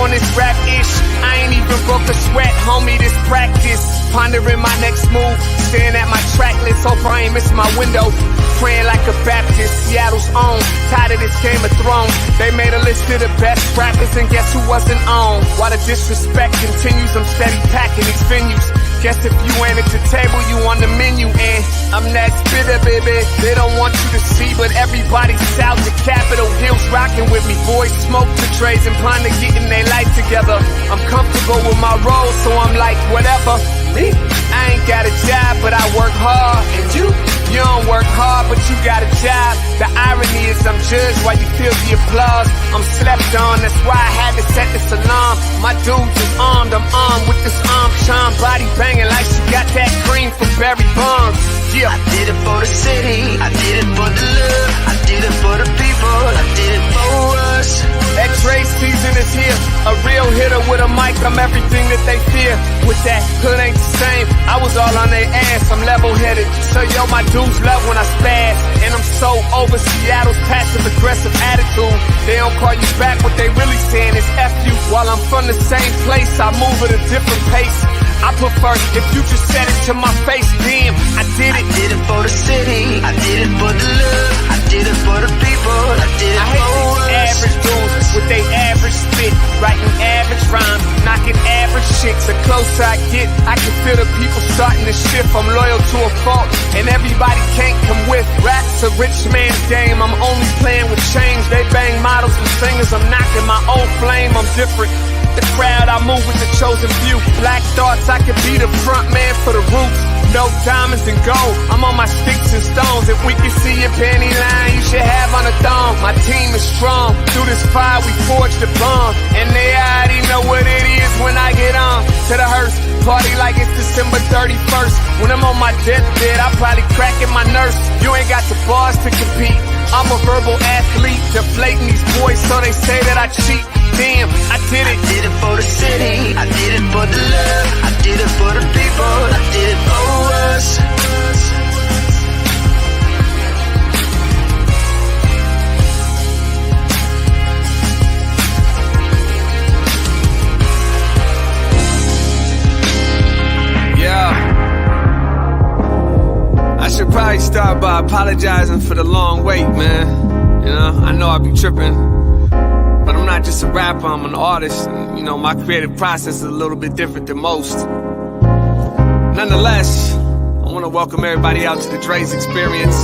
on this rap-ish. I ain't even broke a sweat, homie, this practice. Pondering my next move, staring at my track list. Hope I ain't missing my window. Praying like a Baptist, Seattle's own. Tired of this Game of Thrones. They made a list of the best rappers, and guess who wasn't on? While the disrespect continues, I'm steady packing these venues. Guess if you ain't at the table, you on the menu, and I'm that spitter, baby. They don't want you to see, but everybody south of Capitol Hill's rocking with me. Boys smoke the trays and ponder getting their life together. I'm comfortable with my role, so I'm like, whatever. I ain't got a job, but I work hard. And you don't work hard, but you got a job. The irony is I'm judged while you feel the applause. I'm slept on, that's why I had to set this alarm. My dudes is armed, I'm armed with this arm charm. Body banging like she got that cream from Barry Bonds. Yeah. I did it for the city, I did it for the love, I did it for the people, I did it for us. That Dre season is here, a real hitter with a mic, I'm everything that they fear. With that hood ain't the same, I was all on their ass, I'm level-headed. So yo, my dudes love when I spaz, and I'm so over Seattle's passive-aggressive attitude. They don't call you back, what they really saying is F you. While I'm from the same place, I move at a different pace. I prefer if you just said it to my face, damn, I did it. I did it for the city, I did it for the love, I did it for the people, I did it for us. Average dudes with they average spit, writing average rhymes, knocking average shit. The closer I get, I can feel the people starting to shift. I'm loyal to a fault, and everybody can't come with. Rap's a rich man's game, I'm only playing with change. They bang models and singers, I'm knocking my own flame, I'm different. The crowd, I move with the chosen few. Black thoughts, I could be the front man for the roots. No diamonds and gold, I'm on my sticks and stones. If we can see your panty line, you should have on a thong. My team is strong, through this fire we forged a bond. And they already know what it is when I get on. To the hearse, party like it's December 31st. When I'm on my deathbed, I probably cracking my nurse. You ain't got the bars to compete. I'm a verbal athlete, deflating these boys so they say that I cheat. Damn, I did it. I did it for the city, I did it for the love, I did it for the people, I did it for us. Yeah. I should probably start by apologizing for the long wait, man. You know, I know I be tripping. But I'm not just a rapper, I'm an artist. And, you know, my creative process is a little bit different than most. Nonetheless, I want to welcome everybody out to the Dre's Experience.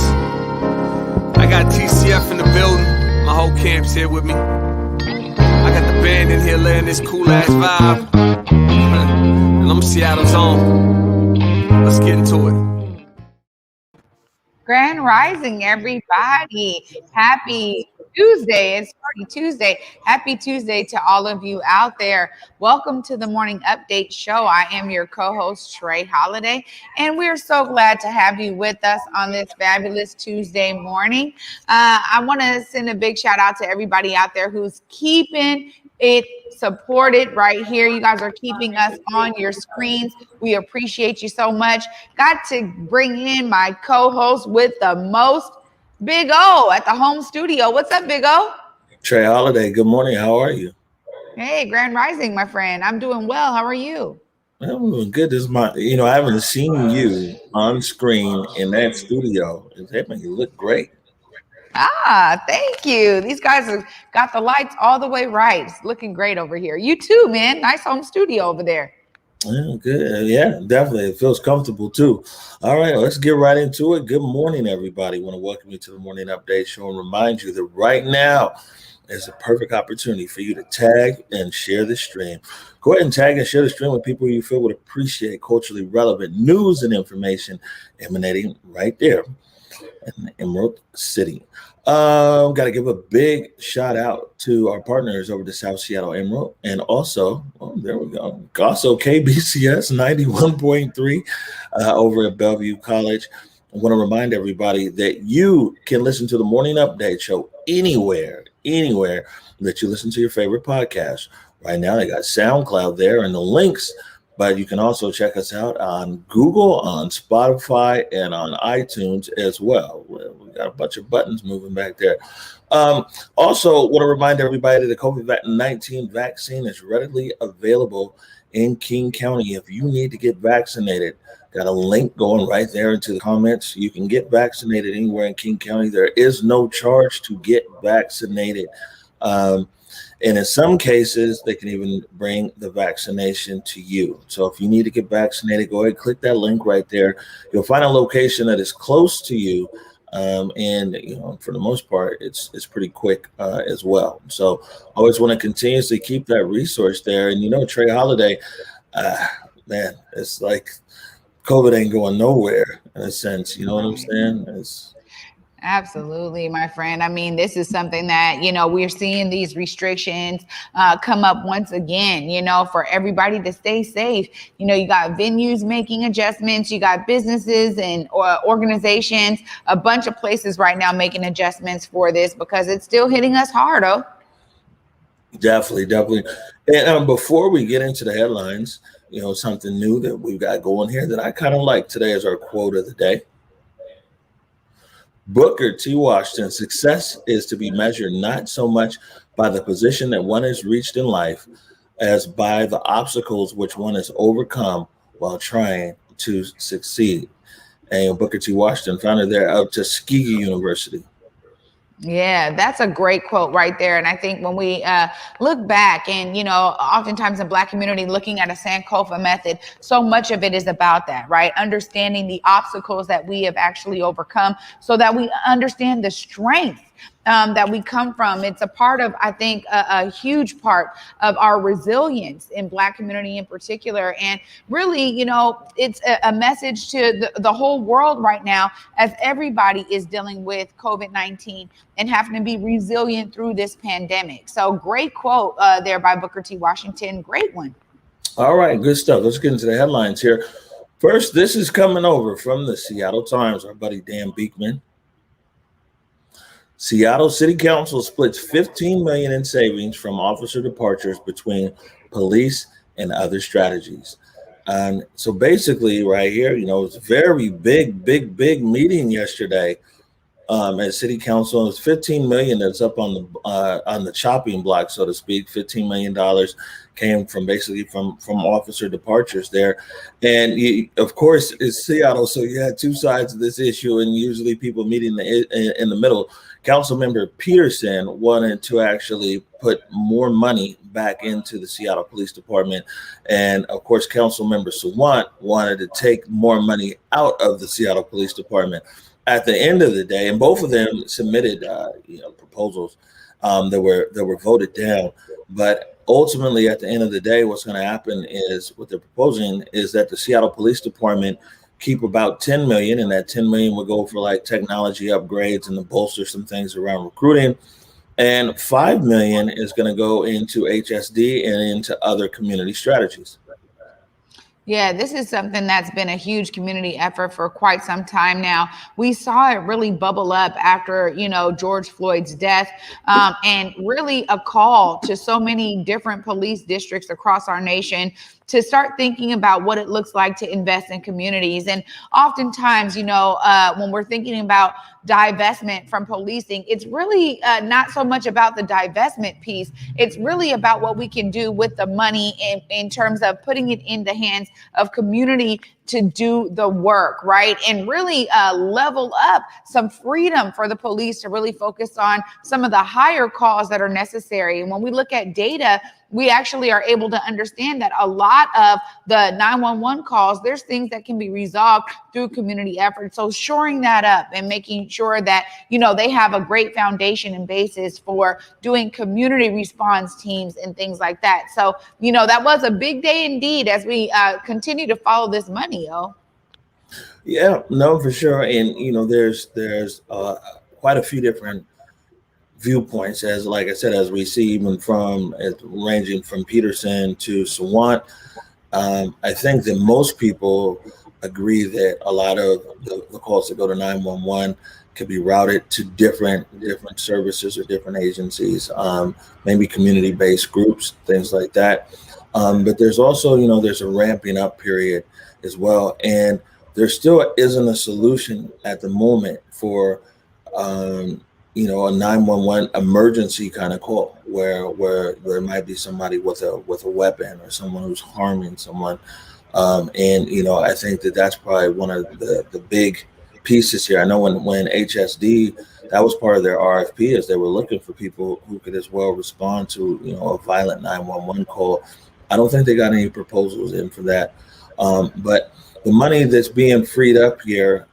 I got TCF in the building. My whole camp's here with me. I got the band in here laying this cool-ass vibe. And I'm Seattle's own. Let's get into it. Grand Rising, everybody. Happy Tuesday. It's Party Tuesday. Happy Tuesday to all of you out there. Welcome to the Morning Update Show. I am your co-host, Trey Holiday, and we're so glad to have you with us on this fabulous Tuesday morning. I want to send a big shout out to everybody out there who's keeping it supported right here. You guys are keeping us on your screens. We appreciate you so much. Got to bring in my co-host with the most, Big O at the home studio. What's up, Big O? Trey Holiday, good morning. How are you? Hey, Grand Rising, my friend. I'm doing well. How are you? I'm doing good. This is my, I haven't seen you on screen in that studio. That makes you look great. Ah, thank you. These guys have got the lights all the way right. It's looking great over here. You too, man. Nice home studio over there. Yeah, good. Yeah, definitely. It feels comfortable too. All right, let's get right into it. Good morning, everybody. I want to welcome you to the Morning Update Show and remind you that right now is a perfect opportunity for you to tag and share the stream. Go ahead and tag and share the stream with people you feel would appreciate culturally relevant news and information emanating right there in the Emerald City. Got to give a big shout out to our partners over the South Seattle Emerald, and also, there we go, also KBCS 91.3 over at Bellevue College. I want to remind everybody that you can listen to the Morning Update Show anywhere that you listen to your favorite podcast. Right now, they got SoundCloud there, and the links, But you can also check us out on Google, on Spotify, and on iTunes as well. We got a bunch of buttons moving back there. Also, want to remind everybody the COVID-19 vaccine is readily available in King County. If you need to get vaccinated, got a link going right there into the comments. You can get vaccinated anywhere in King County. There is no charge to get vaccinated. And in some cases, they can even bring the vaccination to you. So if you need to get vaccinated, go ahead, click that link right there. You'll find a location that is close to you. And for the most part, it's pretty quick as well. So always want to continuously keep that resource there. And Trey Holiday, man, it's like COVID ain't going nowhere in a sense. You know what I'm saying? Absolutely, my friend. I mean, this is something that, we're seeing these restrictions come up once again, for everybody to stay safe. You got venues making adjustments, you got businesses and organizations, a bunch of places right now making adjustments for this because it's still hitting us hard. Oh, definitely. And before we get into the headlines, something new that we've got going here that I kind of like today is our quote of the day. Booker T. Washington, success is to be measured not so much by the position that one has reached in life as by the obstacles which one has overcome while trying to succeed. And Booker T. Washington, founder there of Tuskegee University. Yeah, that's a great quote right there. And I think when we look back and, oftentimes in Black community, looking at a Sankofa method, so much of it is about that, right? Understanding the obstacles that we have actually overcome so that we understand the strength that we come from. It's a part of, I think, a huge part of our resilience in Black community in particular. And really, it's a message to the whole world right now as everybody is dealing with COVID-19 and having to be resilient through this pandemic. So great quote there by Booker T. Washington. Great one. All right, good stuff. Let's get into the headlines here. First, this is coming over from the Seattle Times, our buddy Dan Beekman. Seattle City Council splits $15 million in savings from officer departures between police and other strategies. So basically right here, it was a very big meeting yesterday at City Council. It's $15 million that's up on the chopping block, so to speak. $15 million came from basically from officer departures there. And of course, it's Seattle, so you had two sides of this issue, and usually people meeting in the middle. Councilmember Peterson wanted to actually put more money back into the Seattle Police Department. And of course, Councilmember Sawant wanted to take more money out of the Seattle Police Department. At the end of the day, and both of them submitted proposals that were voted down. But ultimately, at the end of the day, what's going to happen is what they're proposing is that the Seattle Police Department keep about 10 million, and that 10 million will go for like technology upgrades and to bolster some things around recruiting. And 5 million is going to go into HSD and into other community strategies. Yeah, this is something that's been a huge community effort for quite some time now. We saw it really bubble up after, George Floyd's death, and really a call to so many different police districts across our nation to start thinking about what it looks like to invest in communities. And oftentimes, when we're thinking about divestment from policing, it's really not so much about the divestment piece. It's really about what we can do with the money in terms of putting it in the hands of community to do the work, right? And really level up some freedom for the police to really focus on some of the higher calls that are necessary. And when we look at data, we actually are able to understand that a lot of the 911 calls, there's things that can be resolved through community efforts. So shoring that up and making sure that, they have a great foundation and basis for doing community response teams and things like that. So, that was a big day indeed as we continue to follow this money, yo. Yeah, no, for sure. And, there's quite a few different viewpoints, as like I said, as we see, even from ranging from Peterson to Sawant. I think that most people agree that a lot of the calls that go to 911 could be routed to different services or different agencies, maybe community-based groups, things like that. But there's also, there's a ramping up period as well. And there still isn't a solution at the moment for, a 911 emergency kind of call where there might be somebody with a weapon or someone who's harming someone. I think that's probably one of the big pieces here. I know when HSD, that was part of their RFP, is they were looking for people who could as well respond to, a violent 911 call. I don't think they got any proposals in for that. But the money that's being freed up here,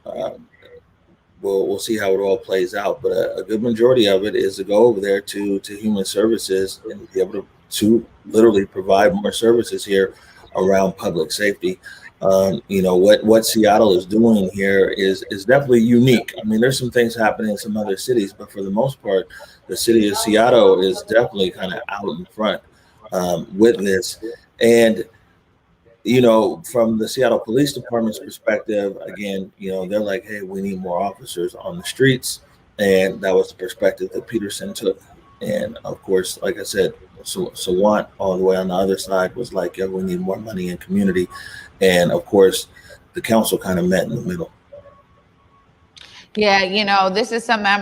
we'll see how it all plays out. But a good majority of it is to go over there to Human Services and be able to literally provide more services here around public safety. What Seattle is doing here is definitely unique. I mean, there's some things happening in some other cities, but for the most part, the city of Seattle is definitely kind of out in front with this. And from the Seattle Police Department's perspective, again, they're like, hey, we need more officers on the streets. And that was the perspective that Peterson took. And of course, like I said, Sawant all the way on the other side was like, yeah, we need more money in community. And of course, the council kind of met in the middle. Yeah, this is something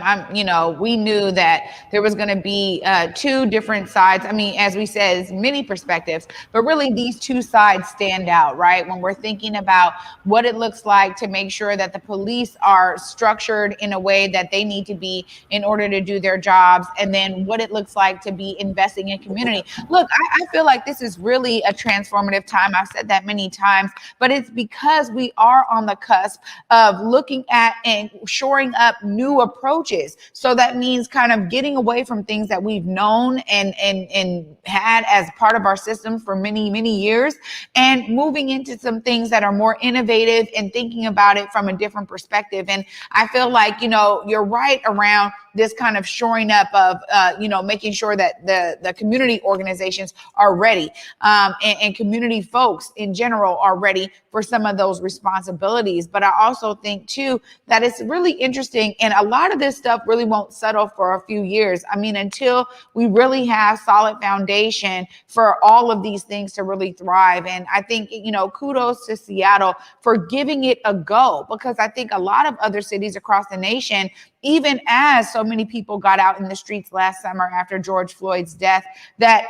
we knew that there was going to be two different sides. I mean, as we said, it's many perspectives, but really these two sides stand out, right? When we're thinking about what it looks like to make sure that the police are structured in a way that they need to be in order to do their jobs, and then what it looks like to be investing in community. Look, I feel like this is really a transformative time. I've said that many times, but it's because we are on the cusp of looking at and shoring up new approaches. So that means kind of getting away from things that we've known and had as part of our system for many, many years, and moving into some things that are more innovative and thinking about it from a different perspective. And I feel like, you're right around this kind of shoring up of, making sure that the community organizations are ready, and community folks in general are ready for some of those responsibilities. But I also think too, that it's really interesting. And a lot of this stuff really won't settle for a few years. I mean, until we really have solid foundation for all of these things to really thrive. And I think, kudos to Seattle for giving it a go, because I think a lot of other cities across the nation, even as so many people got out in the streets last summer after George Floyd's death, that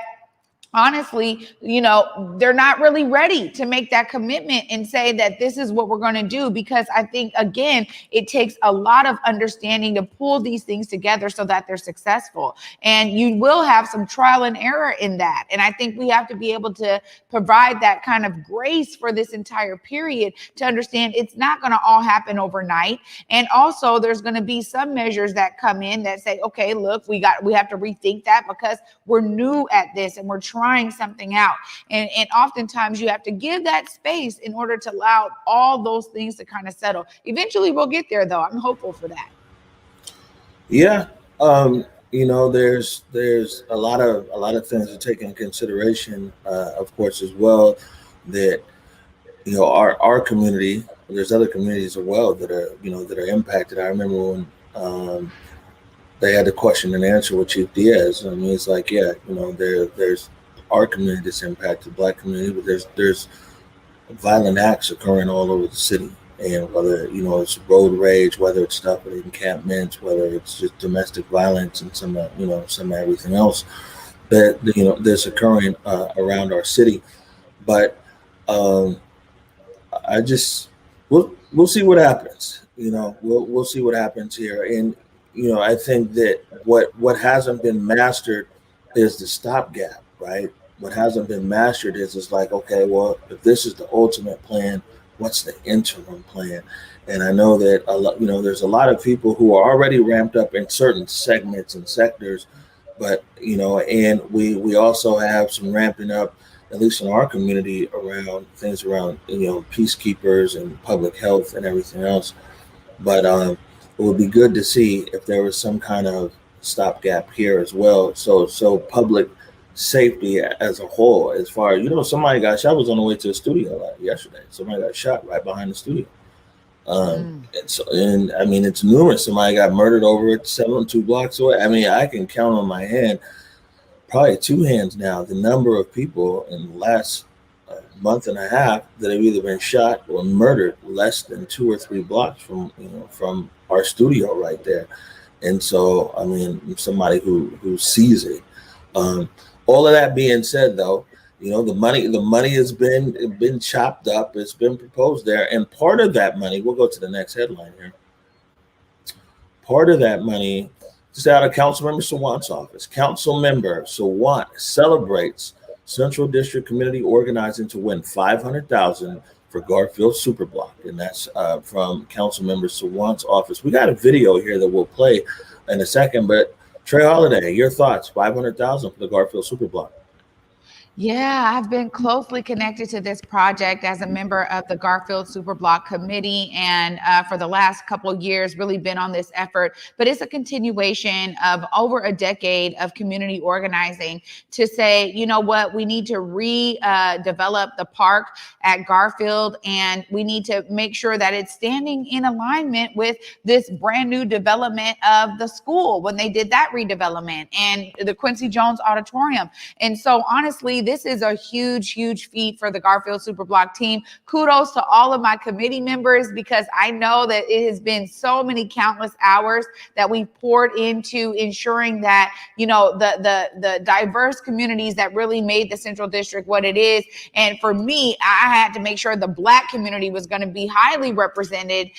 honestly, they're not really ready to make that commitment and say that this is what we're going to do, because I think, again, it takes a lot of understanding to pull these things together so that they're successful. And you will have some trial and error in that. And I think we have to be able to provide that kind of grace for this entire period to understand it's not going to all happen overnight. And also there's going to be some measures that come in that say, okay, look, we have to rethink that because we're new at this and we're trying something out. And oftentimes you have to give that space in order to allow all those things to kind of settle. Eventually we'll get there, though. I'm hopeful for that. Yeah. There's a lot of things to take into consideration, of course, as well, that, our community, there's other communities as well that are impacted. I remember when, they had a question and answer with Chief Diaz. I mean, it's like, yeah, there's our community that's impacted, Black community, but there's violent acts occurring all over the city. And whether, it's road rage, whether it's stuff with encampments, whether it's just domestic violence and some everything else that, that's occurring around our city. But we'll see what happens. We'll see what happens here. And, I think that what hasn't been mastered is the stopgap, right? What hasn't been mastered is like, okay, well, if this is the ultimate plan, what's the interim plan? And I know that there's a lot of people who are already ramped up in certain segments and sectors, but and we also have some ramping up, at least in our community, around things around peacekeepers and public health and everything else. But it would be good to see if there was some kind of stopgap here as well. So public safety as a whole, as far as, somebody got shot. I was on the way to the studio yesterday. Somebody got shot right behind the studio. And I mean, it's numerous. Somebody got murdered over at 2 blocks away. I mean, I can count on my hand probably two hands now the number of people in the last month and a half that have either been shot or murdered less than 2 or 3 blocks from our studio right there. And so, I mean, somebody who sees it. All of that being said, though, the money has been chopped up. It's been proposed there, and part of that money, we'll go to the next headline here. Part of that money is out of Councilmember Sawant's office. Councilmember Sawant celebrates Central District Community Organizing to win $500,000 for Garfield Superblock, and that's from Councilmember Sawant's office. We got a video here that we'll play in a second, but Trey Holiday, your thoughts? $500,000 for the Garfield Superblock. Yeah, I've been closely connected to this project as a member of the Garfield Superblock committee, and for the last couple of years, really been on this effort. But it's a continuation of over a decade of community organizing to say, you know what, we need to redevelop the park at Garfield, and we need to make sure that it's standing in alignment with this brand new development of the school when they did that redevelopment, and the Quincy Jones Auditorium. And so honestly, this is a huge, huge feat for the Garfield Superblock team. Kudos to all of my committee members, because I know that it has been so many countless hours that we've poured into ensuring that, the diverse communities that really made the Central District what it is. And for me, I had to make sure the Black community was going to be highly represented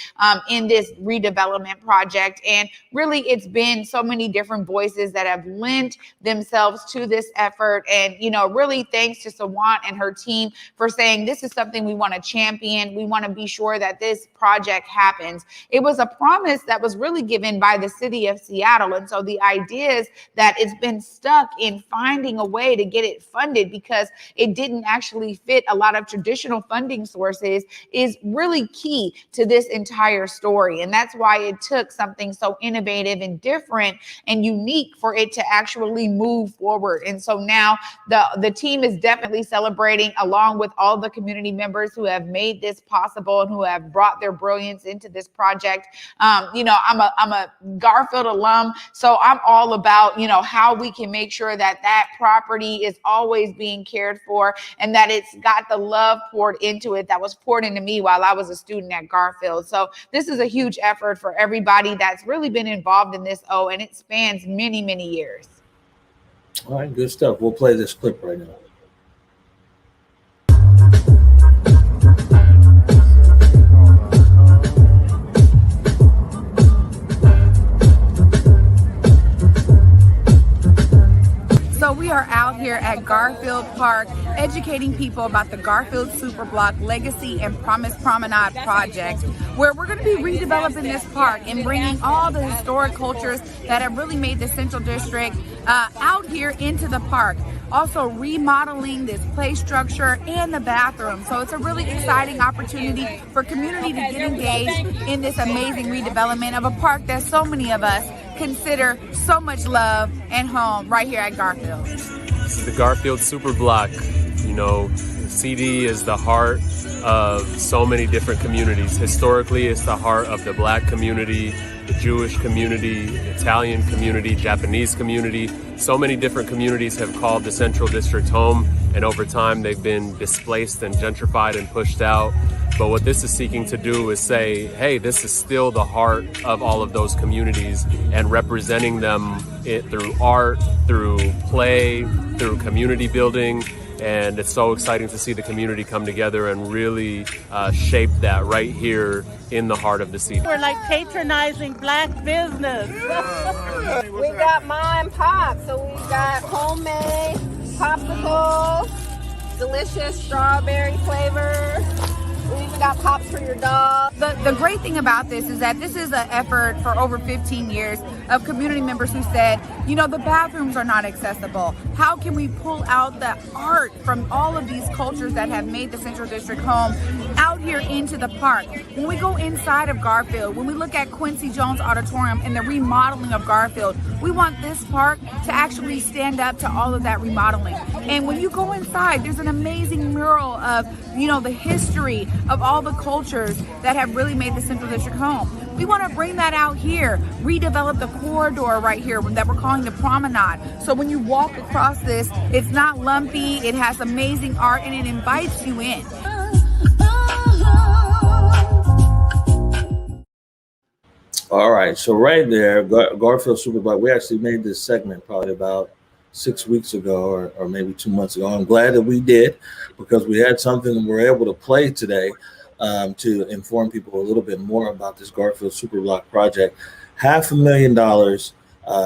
in this redevelopment project. And really, it's been so many different voices that have lent themselves to this effort. And, really thanks to Sawant and her team for saying this is something we want to champion. We want to be sure that this project happens. It was a promise that was really given by the city of Seattle. And so the idea is that it's been stuck in finding a way to get it funded because it didn't actually fit a lot of traditional funding sources is really key to this entire story. And that's why it took something so innovative and different and unique for it to actually move forward. And so now the team is definitely celebrating along with all the community members who have made this possible and who have brought their brilliance into this project. I'm a Garfield alum, so I'm all about, how we can make sure that property is always being cared for and that it's got the love poured into it that was poured into me while I was a student at Garfield. So this is a huge effort for everybody that's really been involved in this, and it spans many, many years. All right, good stuff. We'll play this clip right now. So we are out here at Garfield Park educating people about the Garfield Superblock Legacy and Promise Promenade project, where we're going to be redeveloping this park and bringing all the historic cultures that have really made the Central District out here into the park. Also remodeling this play structure and the bathroom. So it's a really exciting opportunity for community to get engaged in this amazing redevelopment of a park that so many of us consider so much love and home right here at Garfield. This is the Garfield Superblock. The CD is the heart of so many different communities. Historically, it's the heart of the Black community, the Jewish community, the Italian community, Japanese community. So many different communities have called the Central District home, and over time they've been displaced and gentrified and pushed out. But what this is seeking to do is say, hey, this is still the heart of all of those communities, and representing them through art, through play, through community building. And it's so exciting to see the community come together and really shape that right here in the heart of the city. We're like patronizing Black business. We got Ma and Pop, so we got homemade popsicles, delicious strawberry flavor. We even got pops for your dog. The great thing about this is that this is an effort for over 15 years of community members who said, the bathrooms are not accessible. How can we pull out the art from all of these cultures that have made the Central District home out here into the park? When we go inside of Garfield, when we look at Quincy Jones Auditorium and the remodeling of Garfield, we want this park to actually stand up to all of that remodeling. And when you go inside, there's an amazing mural of, the history of all the cultures that have really made the Central District home. We want to bring that out here, redevelop the corridor right here that we're calling the promenade. So when you walk across this, it's not lumpy, it has amazing art, and it invites you in. All right, so right there, Garfield Superblock, we actually made this segment probably about 6 weeks ago or maybe 2 months ago. I'm glad that we did, because we had something that we're able to play today to inform people a little bit more about this Garfield Superblock project. $500,000,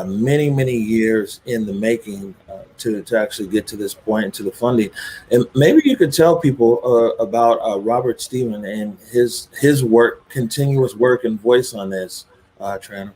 many years in the making to actually get to this point, to the funding. And maybe you could tell people about Robert Stephen and his work, continuous work and voice on this, Trana.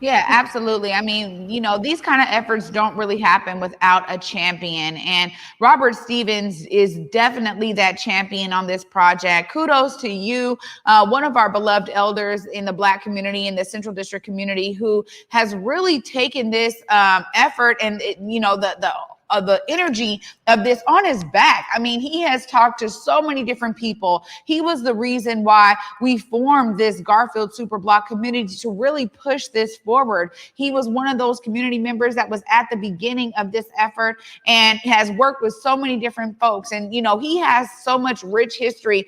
Yeah, absolutely. I mean, you know, these kind of efforts don't really happen without a champion. And Robert Stevens is definitely that champion on this project. Kudos to you, one of our beloved elders in the Black community, in the Central District community, who has really taken this effort and, you know, the energy of this on his back. I mean, he has talked to so many different people. He was the reason why we formed this Garfield Superblock community, to really push this forward. He was one of those community members that was at the beginning of this effort and has worked with so many different folks. And, you know, he has so much rich history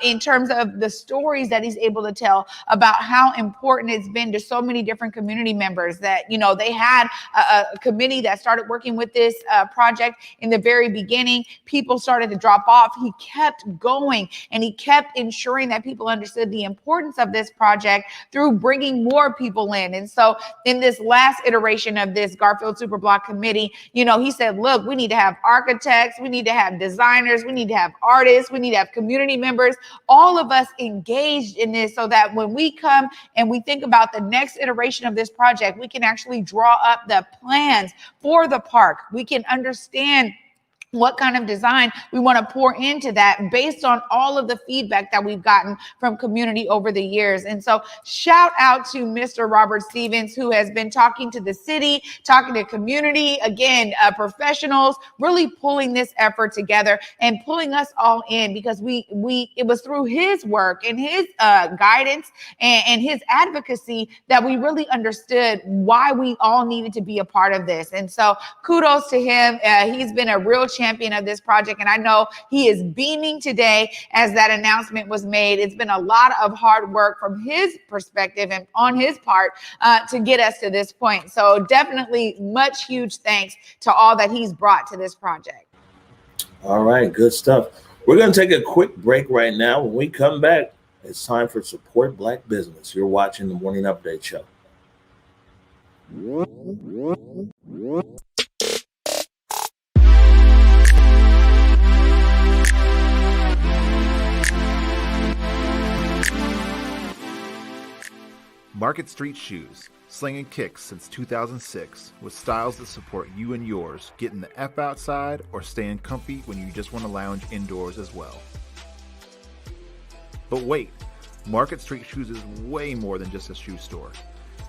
in terms of the stories that he's able to tell about how important it's been to so many different community members, that, you know, they had a committee that started working with this project in the very beginning. People started to drop off. He kept going, and he kept ensuring that people understood the importance of this project through bringing more people in. And so in this last iteration of this Garfield Superblock committee, you know, he said, look, we need to have architects, we need to have designers, we need to have artists, we need to have community members, all of us engaged in this, so that when we come and we think about the next iteration of this project, we can actually draw up the plans for the park. We can understand what kind of design we want to pour into that based on all of the feedback that we've gotten from community over the years. And so shout out to Mr. Robert Stevens, who has been talking to the city, talking to community, again, professionals, really pulling this effort together and pulling us all in, because it was through his work and his guidance and his advocacy that we really understood why we all needed to be a part of this. And so kudos to him. He's been a real champion of this project, and I know he is beaming today as that announcement was made. It's been a lot of hard work from his perspective and on his part to get us to this point. So definitely much huge thanks to all that he's brought to this project. All right, good stuff. We're going to take a quick break right now. When we come back, it's time for Support Black Business. You're watching the Morning Update Show. Market Street Shoes, slinging kicks since 2006, with styles that support you and yours, getting the F outside or staying comfy when you just want to lounge indoors as well. But wait, Market Street Shoes is way more than just a shoe store.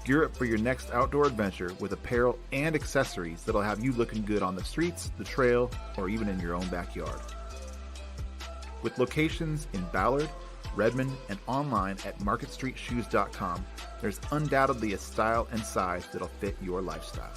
Gear up for your next outdoor adventure with apparel and accessories that'll have you looking good on the streets, the trail, or even in your own backyard. With locations in Ballard, Redmond, and online at marketstreetshoes.com, there's undoubtedly a style and size that'll fit your lifestyle.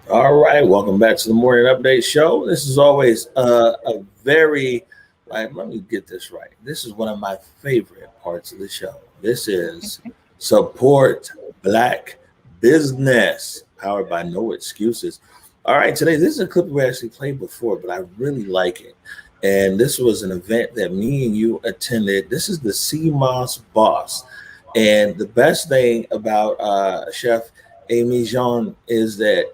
All right, welcome back to the Morning Update Show. This is always a very, let me get this right. This is one of my favorite parts of the show. This is Support Black Business, powered by No Excuses. All right, today, this is a clip we actually played before, but I really like it. And this was an event that me and you attended. This is the CMOS Boss. And the best thing about Chef Amy Jean is that,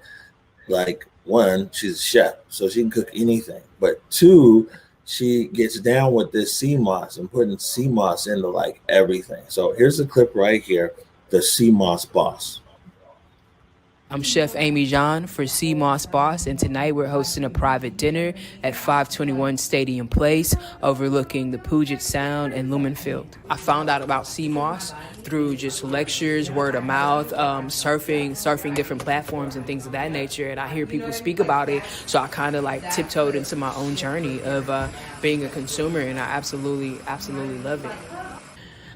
like, one, she's a chef, so she can cook anything. But two, she gets down with this sea moss and putting sea moss into like everything. So here's a clip right here, the sea moss boss. I'm Chef Amy John for Sea Moss Boss, and tonight we're hosting a private dinner at 521 Stadium Place, overlooking the Puget Sound and Lumen Field. I found out about sea moss through just lectures, word of mouth, surfing different platforms and things of that nature, and I hear people speak about it, so I kind of like tiptoed into my own journey of being a consumer, and I absolutely love it.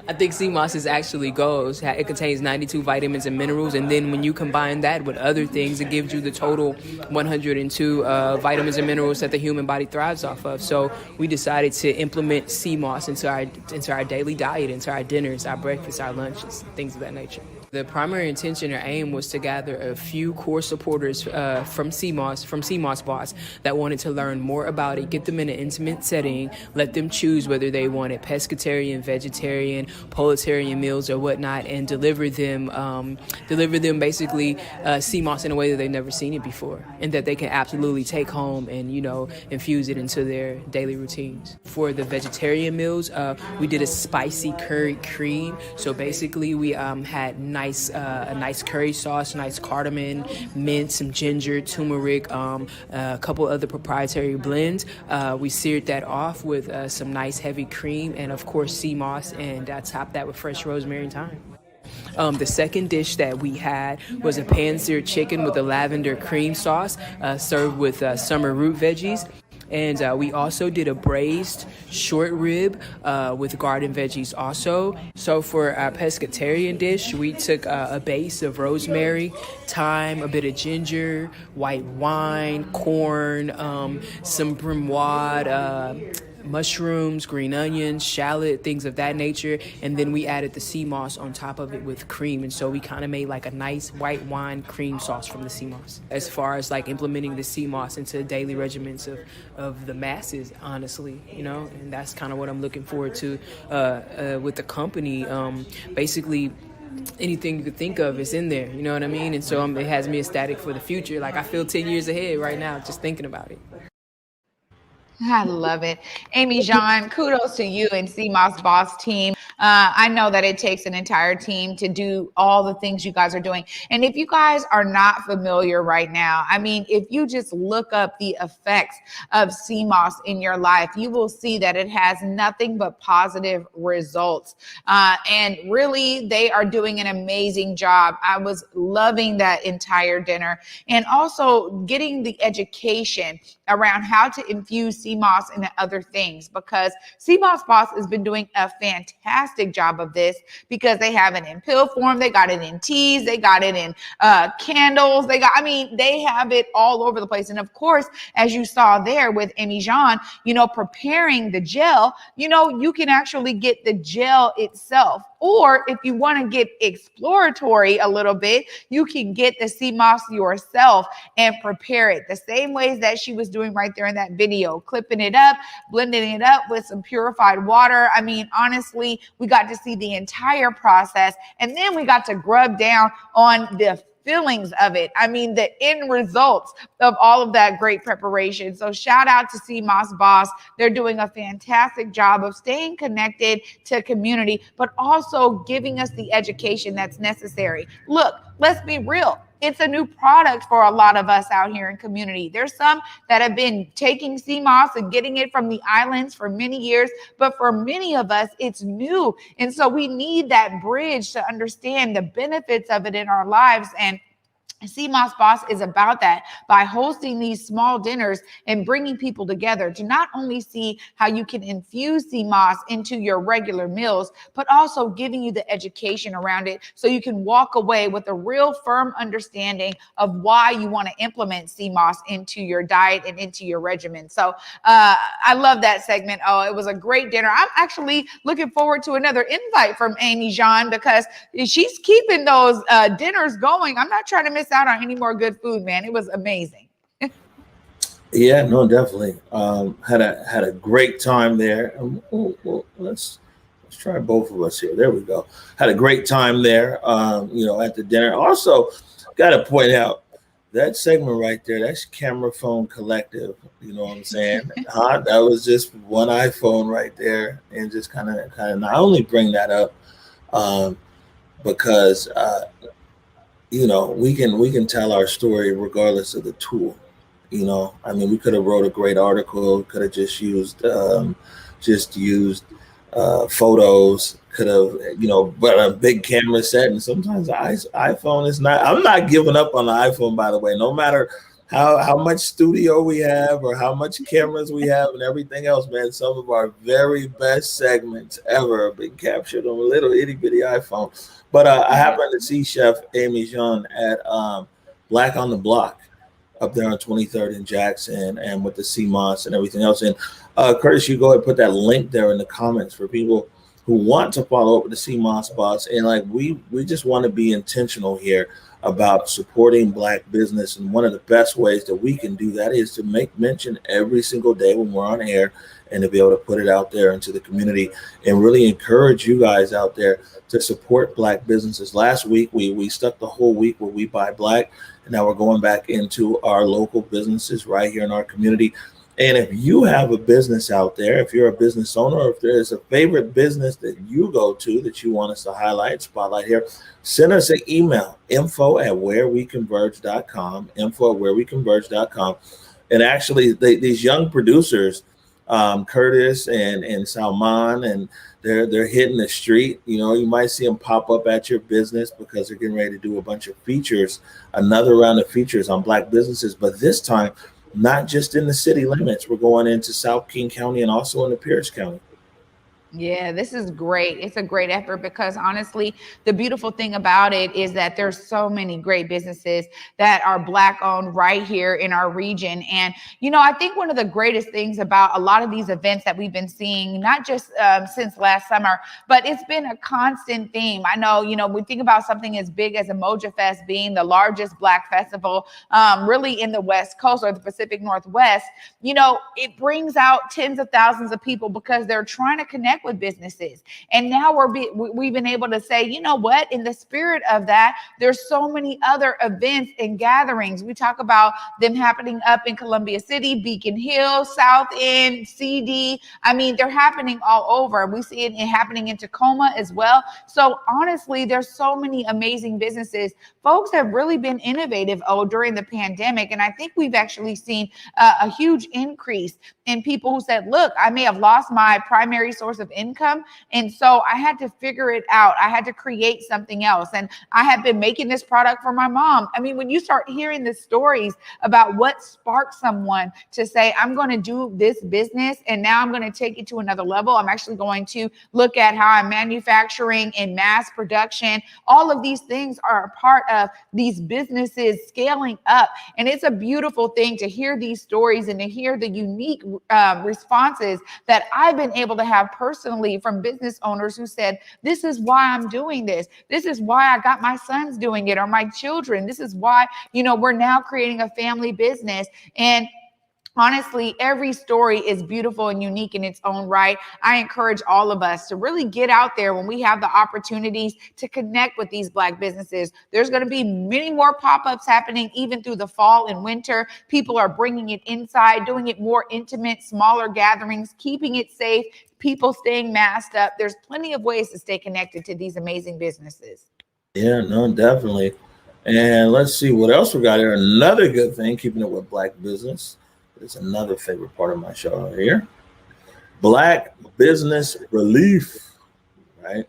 I think sea moss is actually gold. It contains 92 vitamins and minerals, and then when you combine that with other things, it gives you the total 102 vitamins and minerals that the human body thrives off of. So we decided to implement sea moss into our daily diet, into our dinners, our breakfasts, our lunches, things of that nature. The primary intention or aim was to gather a few core supporters from Sea Moss Boss that wanted to learn more about it, get them in an intimate setting, let them choose whether they wanted pescatarian, vegetarian, polartarian meals or whatnot, and deliver them basically sea moss in a way that they've never seen it before, and that they can absolutely take home and infuse it into their daily routines. For the vegetarian meals, we did a spicy curry cream. So basically, we had a nice curry sauce, nice cardamom, mint, some ginger, turmeric, a couple other proprietary blends. We seared that off with some nice heavy cream and of course sea moss, and top that with fresh rosemary and thyme. The second dish that we had was a pan-seared chicken with a lavender cream sauce, served with summer root veggies. And we also did a braised short rib with garden veggies also. So for our pescatarian dish, we took a base of rosemary, thyme, a bit of ginger, white wine, corn, some brimoise, mushrooms, green onions, shallot, things of that nature. And then we added the sea moss on top of it with cream. And so we kind of made like a nice white wine cream sauce from the sea moss. As far as like implementing the sea moss into daily regimens of the masses, honestly, and that's kind of what I'm looking forward to with the company. Basically, anything you could think of is in there, you know what I mean? And so it has me ecstatic for the future. Like I feel 10 years ahead right now just thinking about it. I love it. Amy Jean, kudos to you and Sea Moss Boss team. I know that it takes an entire team to do all the things you guys are doing. And if you guys are not familiar right now, I mean, if you just look up the effects of sea moss in your life, you will see that it has nothing but positive results. And really, they are doing an amazing job. I was loving that entire dinner, and also getting the education around how to infuse sea moss into other things, because Sea Moss Boss has been doing a fantastic job of this, because they have it in pill form, they got it in teas, they got it in candles, they have it all over the place. And of course, as you saw there with Amy Jean, preparing the gel, you can actually get the gel itself. Or if you want to get exploratory a little bit, you can get the sea moss yourself and prepare it the same ways that she was doing right there in that video, clipping it up, blending it up with some purified water. I mean, honestly, we got to see the entire process, and then we got to grub down on the feelings of it. I mean, the end results of all of that great preparation. So shout out to Sea Moss Boss. They're doing a fantastic job of staying connected to community, but also giving us the education that's necessary. Look, let's be real. It's a new product for a lot of us out here in community. There's some that have been taking sea moss and getting it from the islands for many years, but for many of us, it's new. And so we need that bridge to understand the benefits of it in our lives. And Sea Moss Boss is about that, by hosting these small dinners and bringing people together to not only see how you can infuse sea moss into your regular meals, but also giving you the education around it so you can walk away with a real firm understanding of why you want to implement sea moss into your diet and into your regimen. So I love that segment. Oh, it was a great dinner. I'm actually looking forward to another invite from Amy Jean, because she's keeping those dinners going. I'm not trying to miss out on any more good food, man. It was amazing. Yeah, no, definitely. Had a great time there. Let's try both of us here. There we go. Had a great time there. At the dinner. Also, got to point out that segment right there, that's Camera Phone Collective. You know what I'm saying? That was just one iPhone right there, and just kind of. I only bring that up because we can tell our story regardless of the tool. I mean, we could have wrote a great article, could have just used photos, could have but a big camera set. And sometimes the iPhone is not. I'm not giving up on the iPhone, by the way. No matter how much studio we have or how much cameras we have and everything else, man, some of our very best segments ever have been captured on a little itty bitty iPhone. But I happened to see Chef Amy Jean at Black on the Block up there on 23rd and Jackson, and with the CMOS and everything else. And Curtis, you go ahead and put that link there in the comments for people who want to follow up with the CMOS boss. And like we just want to be intentional here about supporting Black business. And one of the best ways that we can do that is to make mention every single day when we're on air, and to be able to put it out there into the community and really encourage you guys out there to support Black businesses. Last week, we stuck the whole week where we buy Black, and now we're going back into our local businesses right here in our community. And if you have a business out there, if you're a business owner, or if there's a favorite business that you go to that you want us to highlight, spotlight here, send us an email, info@whereweconverge.com, info@whereweconverge.com. And actually, these young producers, Curtis and Salman, and they're hitting the street. You might see them pop up at your business because they're getting ready to do a bunch of features, another round of features on Black businesses, but this time not just in the city limits. We're going into South King County and also into Pierce County. Yeah, this is great. It's a great effort because honestly, the beautiful thing about it is that there's so many great businesses that are Black owned right here in our region. And, I think one of the greatest things about a lot of these events that we've been seeing, not just since last summer, but it's been a constant theme. I know, we think about something as big as Emoja Fest being the largest Black festival really in the West Coast or the Pacific Northwest. It brings out tens of thousands of people because they're trying to connect with businesses. And now we've been able to say, you know what, in the spirit of that, there's so many other events and gatherings. We talk about them happening up in Columbia City, Beacon Hill, South End, CD. I mean, they're happening all over. We see it happening in Tacoma as well. So honestly, there's so many amazing businesses. Folks have really been innovative during the pandemic. And I think we've actually seen a huge increase in people who said, look, I may have lost my primary source of income. And so I had to figure it out. I had to create something else. And I have been making this product for my mom. I mean, when you start hearing the stories about what sparked someone to say, I'm going to do this business and now I'm going to take it to another level. I'm actually going to look at how I'm manufacturing in mass production. All of these things are a part of these businesses scaling up. And it's a beautiful thing to hear these stories and to hear the unique responses that I've been able to have personally from business owners who said, this is why I'm doing this. This is why I got my sons doing it or my children. This is why, we're now creating a family business. And honestly, every story is beautiful and unique in its own right. I encourage all of us to really get out there when we have the opportunities to connect with these Black businesses. There's going to be many more pop-ups happening even through the fall and winter. People are bringing it inside, doing it more intimate, smaller gatherings, keeping it safe, people staying masked up. There's plenty of ways to stay connected to these amazing businesses. Yeah, no, definitely. And let's see what else we got here. Another good thing, keeping it with Black business. It's another favorite part of my show here. Black business relief, right?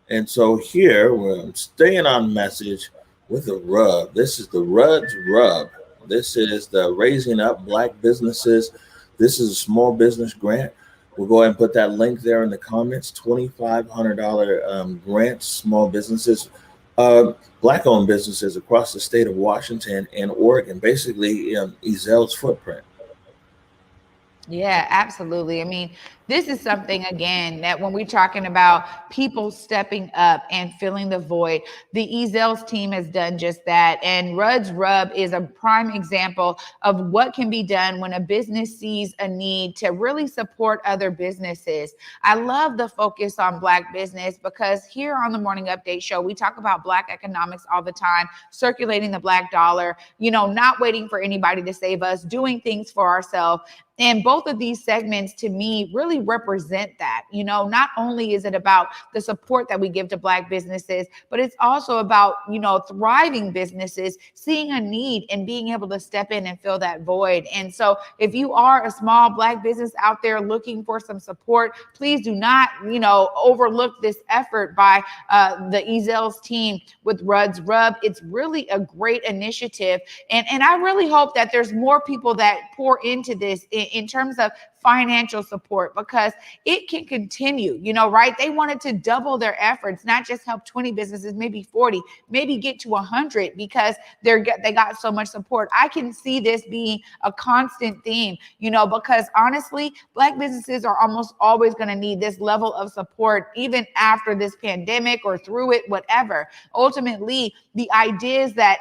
And so here we're staying on message with the rub. This is the RUD's Rub. This is the Raising Up Black Businesses. This is a small business grant. We'll go ahead and put that link there in the comments. $2,500 grant, small businesses, Black-owned businesses across the state of Washington and Oregon, basically Ezel's footprint. Yeah, absolutely. I mean, This is something, again, that when we're talking about people stepping up and filling the void, the Ezell's team has done just that. And Rudd's Rub is a prime example of what can be done when a business sees a need to really support other businesses. I love the focus on Black business because here on the Morning Update Show, we talk about Black economics all the time, circulating the Black dollar, not waiting for anybody to save us, doing things for ourselves. And both of these segments, to me, really represent that. Not only is it about the support that we give to Black businesses, but it's also about, thriving businesses, seeing a need and being able to step in and fill that void. And so if you are a small Black business out there looking for some support, please do not, overlook this effort by the Ezell's team with Rudd's Rub. It's really a great initiative. And I really hope that there's more people that pour into this in terms of financial support, because it can continue, right? They wanted to double their efforts, not just help 20 businesses, maybe 40, maybe get to 100 because they got so much support. I can see this being a constant theme, because honestly, Black businesses are almost always going to need this level of support, even after this pandemic or through it, whatever. Ultimately, the idea is that,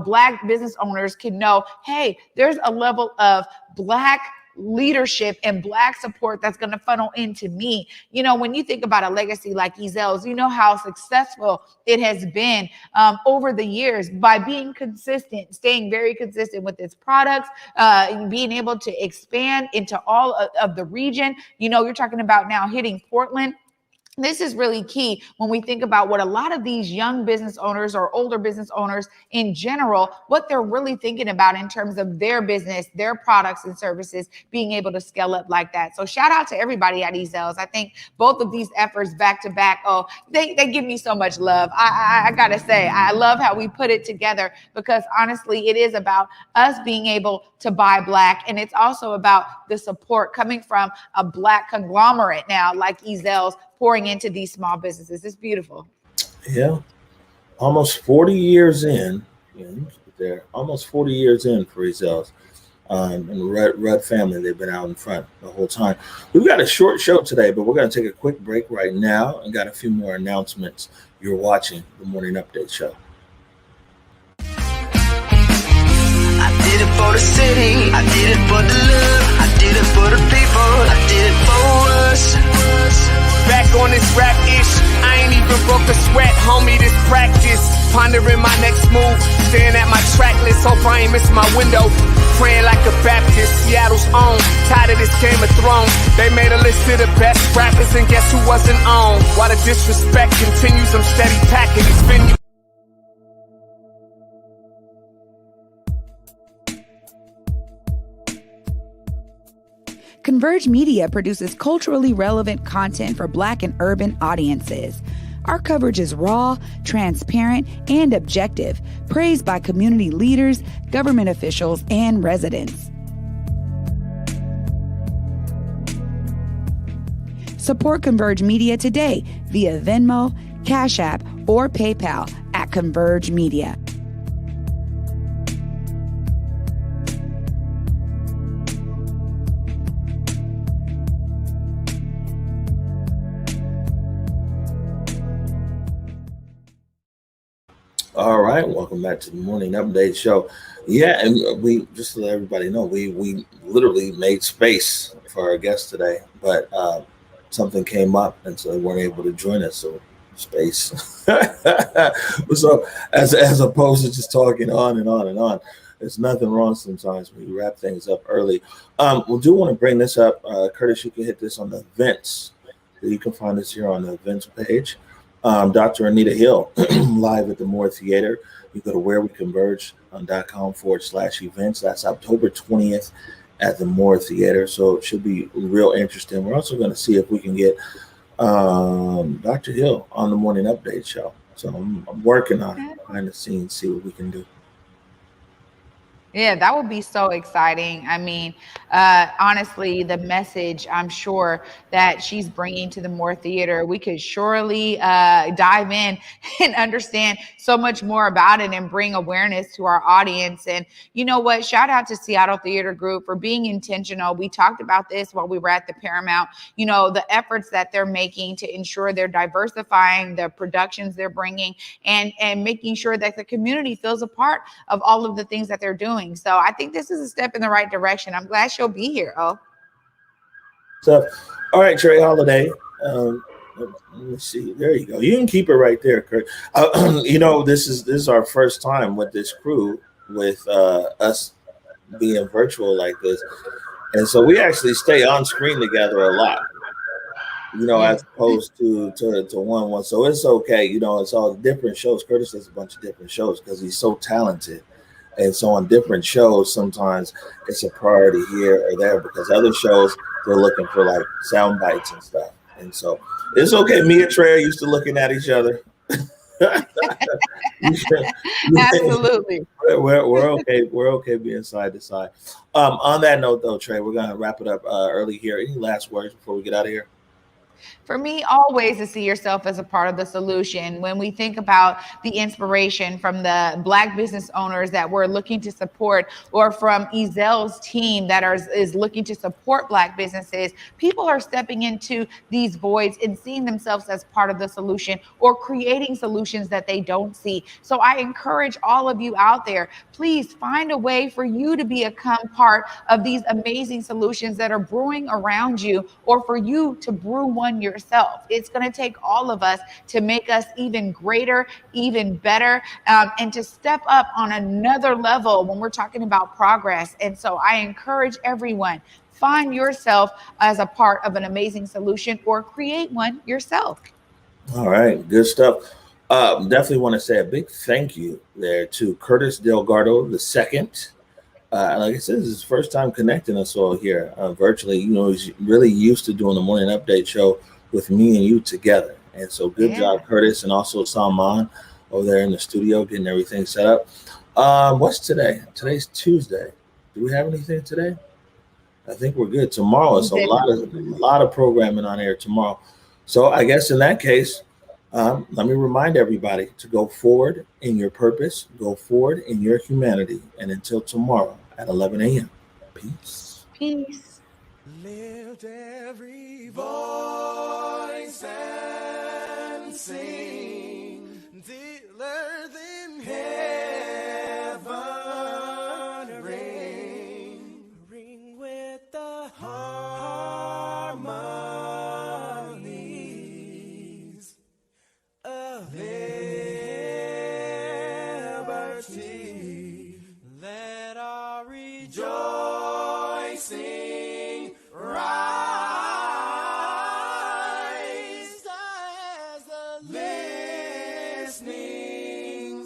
Black business owners can know, hey, there's a level of Black leadership and Black support that's going to funnel into me. When you think about a legacy like Ezell's, how successful it has been over the years by being consistent, staying very consistent with its products, being able to expand into all of the region. You're talking about now hitting Portland. This is really key when we think about what a lot of these young business owners or older business owners in general, what they're really thinking about in terms of their business, their products and services, being able to scale up like that. So shout out to everybody at Ezell's. I think both of these efforts back to back, they give me so much love. I gotta say, I love how we put it together because honestly, it is about us being able to buy Black. And it's also about the support coming from a Black conglomerate now like Ezell's, pouring into these small businesses. It's beautiful. Yeah. Almost 40 years in, almost 40 years in for Ezell's and the Rudd family. They've been out in front the whole time. We've got a short show today, but we're going to take a quick break right now and got a few more announcements. You're watching the Morning Update Show. I did it for the city, I did it for the love, I did it for the people, I did it for us. Back on this rap ish, I ain't even broke a sweat, homie, this practice. Pondering my next move, staring at my track list, hope I ain't miss my window. Praying like a Baptist, Seattle's own. Tired of this Game of Thrones. They made a list of the best rappers, and guess who wasn't on? While the disrespect continues, I'm steady packing these venues. Converge Media produces culturally relevant content for Black and urban audiences. Our coverage is raw, transparent, and objective, praised by community leaders, government officials, and residents. Support Converge Media today via Venmo, Cash App, or PayPal at Converge Media. All right, welcome back to the Morning Update Show. Yeah, and we just to let everybody know, we literally made space for our guests today, but something came up, and so they weren't able to join us. So space. So as opposed to just talking on and on and on, there's nothing wrong sometimes when you wrap things up early. We do want to bring this up, Curtis. You can hit this on the events. You can find us here on the events page. Dr. Anita Hill live at the Moore Theater. You go to whereweconverge.com/events. That's October 20th at the Moore Theater. So it should be real interesting. We're also going to see if we can get Dr. Hill on the Morning Update Show. So I'm working on it behind the scenes, see what we can do. Yeah, that would be so exciting. I mean, honestly, the message I'm sure that she's bringing to the More Theater, we could surely dive in and understand so much more about it and bring awareness to our audience. And you know what? Shout out to Seattle Theater Group for being intentional. We talked about this while we were at the Paramount, you know, the efforts that they're making to ensure they're diversifying the productions they're bringing and making sure that the community feels a part of all of the things that they're doing. So I think this is a step in the right direction. I'm glad she'll be here. Oh, So, all right, Trey Holiday. Let me see. There you go. You can keep it right there, Kurt. You know, this is our first time with this crew, with us being virtual like this, and so we actually stay on screen together a lot. You know, as opposed to one. So it's okay. You know, it's all different shows. Curtis does a bunch of different shows because he's so talented. And so on different shows, sometimes it's a priority here or there because other shows, they're looking for like sound bites and stuff. And so it's okay. Me and Trey are used to looking at each other. absolutely. We're okay. We're okay being side to side. On that note, though, Trey, we're going to wrap it up early here. Any last words before we get out of here? For me, always to see yourself as a part of the solution. When we think about the inspiration from the Black business owners that we're looking to support, or from Ezel's team that is looking to support Black businesses, people are stepping into these voids and seeing themselves as part of the solution or creating solutions that they don't see. So I encourage all of you out there, please find a way for you to become part of these amazing solutions that are brewing around you, or for you to brew one yourself. It's going to take all of us to make us even greater, even better, and to step up on another level when we're talking about progress. And so I encourage everyone, find yourself as a part of an amazing solution or create one yourself. All right, good stuff. Definitely want to say a big thank you there to Curtis Delgado II. Like I said, this is his first time connecting us all here virtually. You know, he's really used to doing the morning update show with me and you together. And so good job, Curtis, and also Salman over there in the studio getting everything set up. What's today? Today's Tuesday. Do we have anything today? I think we're good. Tomorrow is a lot of programming on air tomorrow. So I guess in that case, let me remind everybody to go forward in your purpose, go forward in your humanity. And until tomorrow at 11 a.m. Peace. Peace. Lift every voice and sing till earth in heaven ring with the harmonies of liberty. Let our rejoicing rise as the listening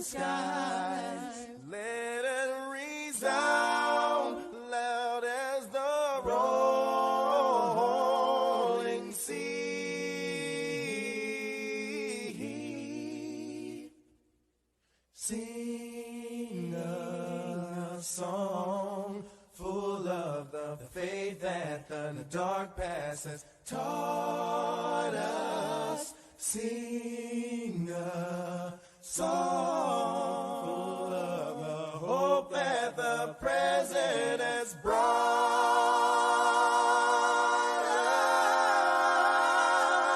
skies. Let it resound loud as the rolling sea. Sing a song full of the faith that the dark past has taught us. Sing a song full of the hope that the present has brought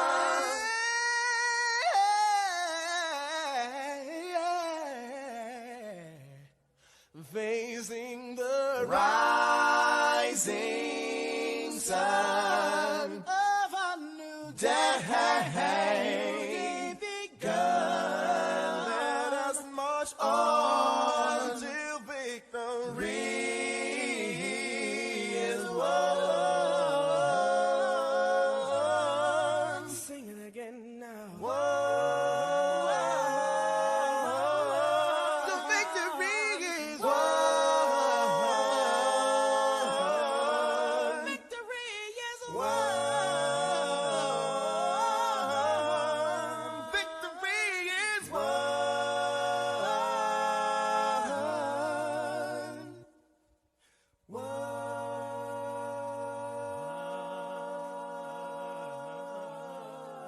us. Facing the rising sun.